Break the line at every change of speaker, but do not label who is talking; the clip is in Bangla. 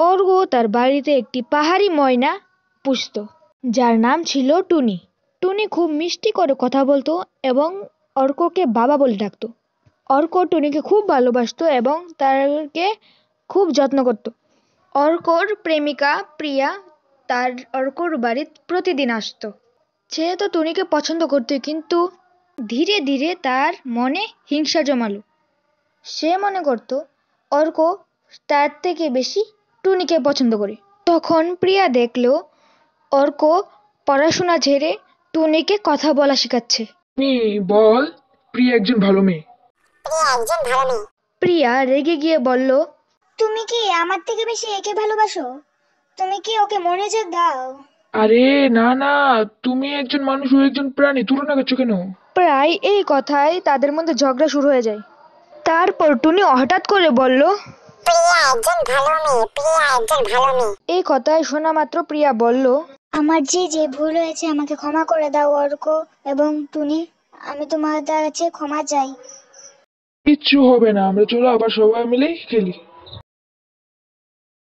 অর্ক তার বাড়িতে একটি পাহাড়ি ময়না পুষত, যার নাম ছিল টুনি। টুনি খুব মিষ্টি করে কথা বলতো এবং অর্ককে বাবা বলে ডাকতো। অর্ক টুনিকে খুব ভালোবাসতো এবং তাকে খুব যত্ন করত। অর্কর প্রেমিকা প্রিয়া তার অর্কর বাড়িতে প্রতিদিন আসতো। সে তো টুনিকে পছন্দ করত, কিন্তু ধীরে ধীরে তার মনে হিংসা জমালো। সে মনে করত অর্ক তার থেকে বেশি টুনিকে পছন্দ করে। তখন প্রিয়া দেখলো অর্ক পড়াশোনা ছেড়ে টুনিকে কথা বলা শেখাচ্ছে।
বল, প্রিয়া একজন ভালো মেয়ে।
প্রিয়া রেগে গিয়ে বলল,
তুমি কি আমার থেকে বেশি একে ভালোবাসো? তুমি কি ওকে মনোযোগ দাও?
আরে না না, তুমি একজন মানুষ, ও একজন প্রাণী, তুলনা করছো কেন?
প্রায় এই কথায় তাদের মধ্যে ঝগড়া শুরু হয়ে যায়। তারপর টুনি হঠাৎ করে বলল, এই কথায় শোনা মাত্র প্রিয়া বলল,
আমার যে ভুল হয়েছে আমাকে ক্ষমা করে দাও অর্ক এবং টুনি, আমি তোমার কাছে ক্ষমা চাই।
কিচ্ছু হবে না, আমরা চলো আবার সবাই মিলে খেলি।